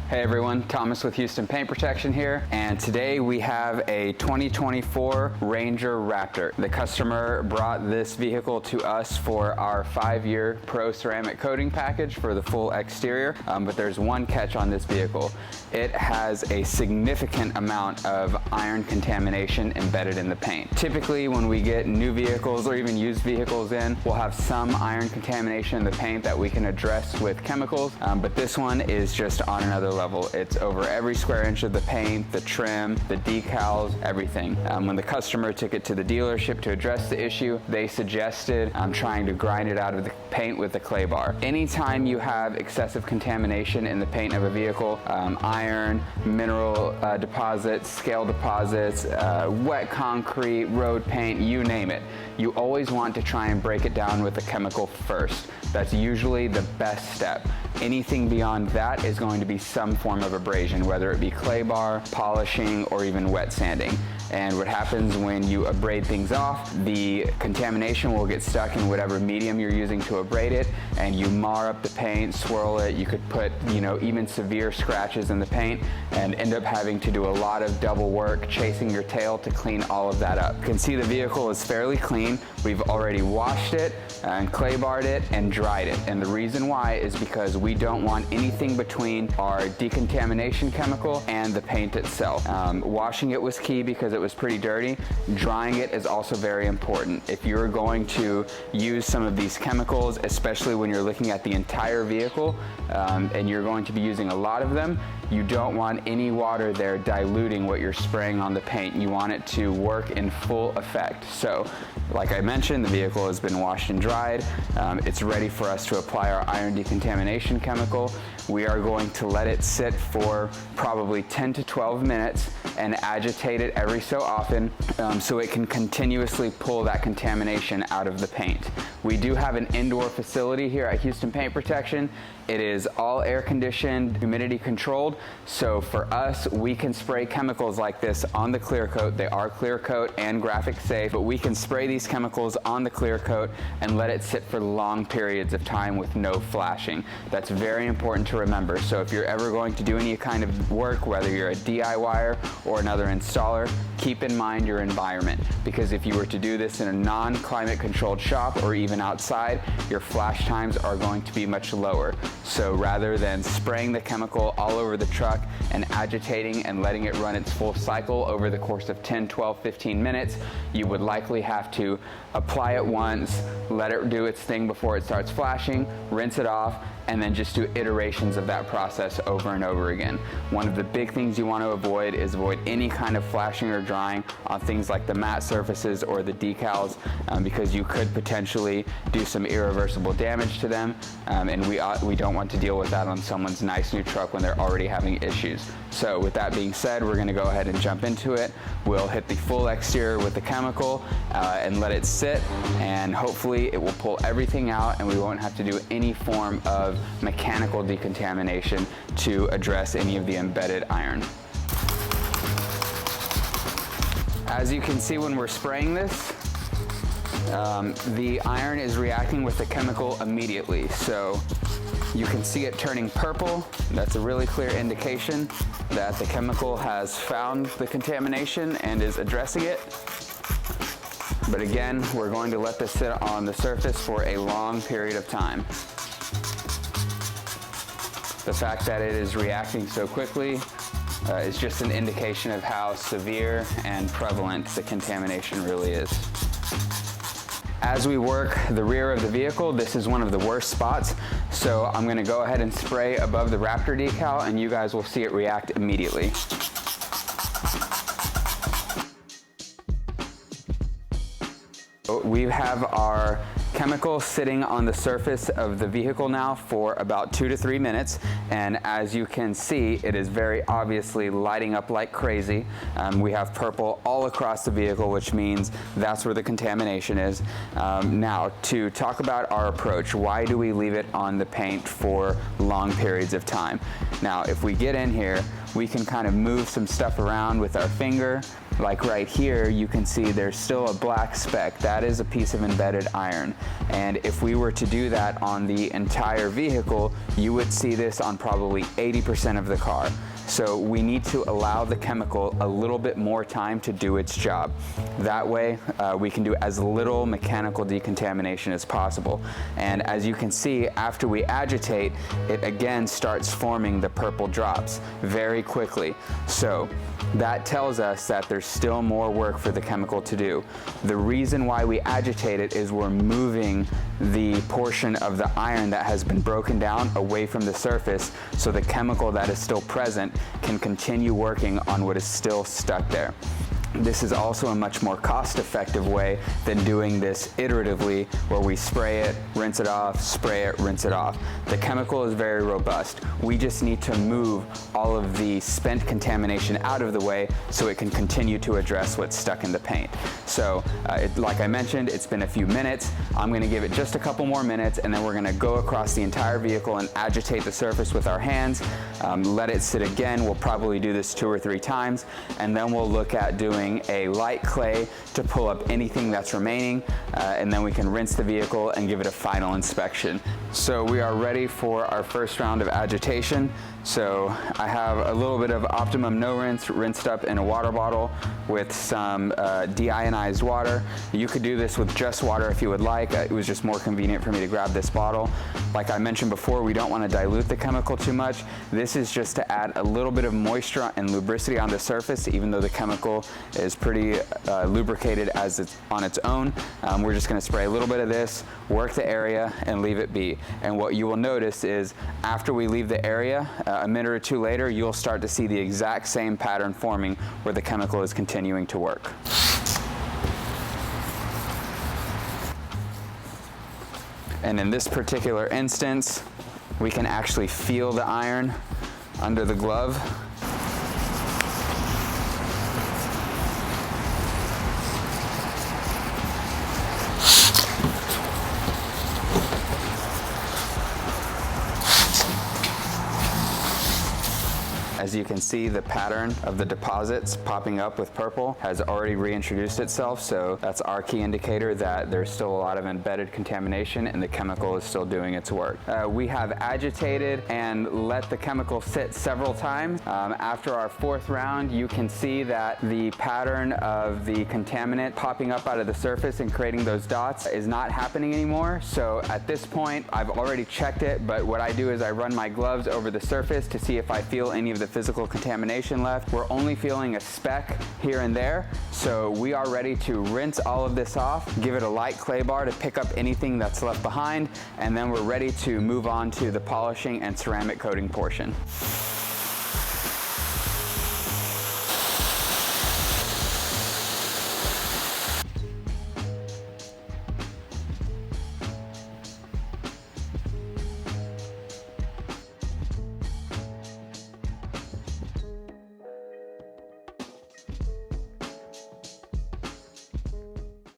Hey everyone, Thomas with Houston Paint Protection here, and today we have a 2024 Ranger Raptor. The customer brought this vehicle to us for our 5-year Pro Ceramic Coating package for the full exterior, but there's one catch on this vehicle. It has a significant amount of iron contamination embedded in the paint. Typically when we get new vehicles or even used vehicles in, we'll have some iron contamination in the paint that we can address with chemicals, but this one is just on another level. It's over every square inch of the paint, the trim, the decals, everything. When the customer took it to the dealership to address the issue, they suggested trying to grind it out of the paint with a clay bar. Anytime you have excessive contamination in the paint of a vehicle, iron, mineral deposits, scale deposits, wet concrete, road paint, you name it, you always want to try and break it down with a chemical first. That's usually the best step. Anything beyond that is going to be some form of abrasion, whether it be clay bar, polishing, or even wet sanding. And what happens when you abrade things off, the contamination will get stuck in whatever medium you're using to abrade it, and you mar up the paint, swirl it. You could put, even severe scratches in the paint and end up having to do a lot of double work chasing your tail to clean all of that up. You can see the vehicle is fairly clean. We've already washed it and clay barred it and dried it. And the reason why is because we don't want anything between our decontamination chemical and the paint itself. Washing it was key because it was pretty dirty. Drying it is also very important. If you're going to use some of these chemicals, especially when you're looking at the entire vehicle, and you're going to be using a lot of them, you don't want any water there diluting what you're spraying on the paint. You want it to work in full effect. So, like I mentioned, the vehicle has been washed and dried. It's ready for us to apply our iron decontamination chemical. We are going to let it sit for probably 10 to 12 minutes and agitate it every so often so it can continuously pull that contamination out of the paint. We do have an indoor facility here at Houston Paint Protection. It is all air conditioned, humidity controlled. So for us, we can spray chemicals like this on the clear coat. They are clear coat and graphic safe, but we can spray these chemicals on the clear coat and let it sit for long periods of time with no flashing. That's very important to remember. So if you're ever going to do any kind of work, whether you're a DIYer or another installer, keep in mind your environment, because if you were to do this in a non-climate controlled shop or even outside, your flash times are going to be much lower. So rather than spraying the chemical all over the truck and agitating and letting it run its full cycle over the course of 10, 12, 15 minutes, you would likely have to apply it once, let it do its thing before it starts flashing, rinse it off, and then just do iterations of that process over and over again. One of the big things you want to avoid is avoid any kind of flashing or drying on things like the matte surfaces or the decals, because you could potentially do some irreversible damage to them, and we don't want to deal with that on someone's nice new truck when they're already having issues. So with that being said, we're going to go ahead and jump into it. We'll hit the full exterior with the chemical and let it sit, and hopefully it will pull everything out and we won't have to do any form of mechanical decontamination to address any of the embedded iron. As you can see when we're spraying this, the iron is reacting with the chemical immediately. So you can see it turning purple. That's a really clear indication that the chemical has found the contamination and is addressing it. But again, we're going to let this sit on the surface for a long period of time. The fact that it is reacting so quickly is just an indication of how severe and prevalent the contamination really is. As we work the rear of the vehicle, this is one of the worst spots, so I'm going to go ahead and spray above the Raptor decal and you guys will see it react immediately. We have our chemical sitting on the surface of the vehicle now for about 2 to 3 minutes, and as you can see, it is very obviously lighting up like crazy. We have purple all across the vehicle, which means that's where the contamination is. Now, to talk about our approach, why do we leave it on the paint for long periods of time? Now, if we get in here, we can kind of move some stuff around with our finger Like right here, you can see there's still a black speck. That is a piece of embedded iron. And if we were to do that on the entire vehicle, you would see this on probably 80% of the car. So we need to allow the chemical a little bit more time to do its job. That way we can do as little mechanical decontamination as possible. And as you can see, after we agitate, it again starts forming the purple drops very quickly. So that tells us that there's still more work for the chemical to do. The reason why we agitate it is we're moving the portion of the iron that has been broken down away from the surface, so the chemical that is still present can continue working on what is still stuck there. This is also a much more cost-effective way than doing this iteratively, where we spray it, rinse it off, spray it, rinse it off. The chemical is very robust. We just need to move all of the spent contamination out of the way so it can continue to address what's stuck in the paint. So, like I mentioned, it's been a few minutes. I'm gonna give it just a couple more minutes, and then we're gonna go across the entire vehicle and agitate the surface with our hands, let it sit again. We'll probably do this 2 or 3 times, and then we'll look at doing a light clay to pull up anything that's remaining, and then we can rinse the vehicle and give it a final inspection. So we are ready for our first round of agitation. So I have a little bit of Optimum No Rinse rinsed up in a water bottle with some deionized water. You could do this with just water if you would like. It was just more convenient for me to grab this bottle. Like I mentioned before, we don't want to dilute the chemical too much. This is just to add a little bit of moisture and lubricity on the surface, even though the chemical is pretty lubricated as it's on its own. We're just going to spray a little bit of this, work the area, and leave it be. And what you will notice is after we leave the area, a minute or 2 later, you'll start to see the exact same pattern forming where the chemical is continuing to work. And in this particular instance, we can actually feel the iron under the glove. As you can see, the pattern of the deposits popping up with purple has already reintroduced itself, so that's our key indicator that there's still a lot of embedded contamination and the chemical is still doing its work. We have agitated and let the chemical sit several times. After our 4th round, you can see that the pattern of the contaminant popping up out of the surface and creating those dots is not happening anymore. So at this point, I've already checked it, but what I do is I run my gloves over the surface to see if I feel any of the physical contamination left. We're only feeling a speck here and there, so we are ready to rinse all of this off, give it a light clay bar to pick up anything that's left behind, and then we're ready to move on to the polishing and ceramic coating portion.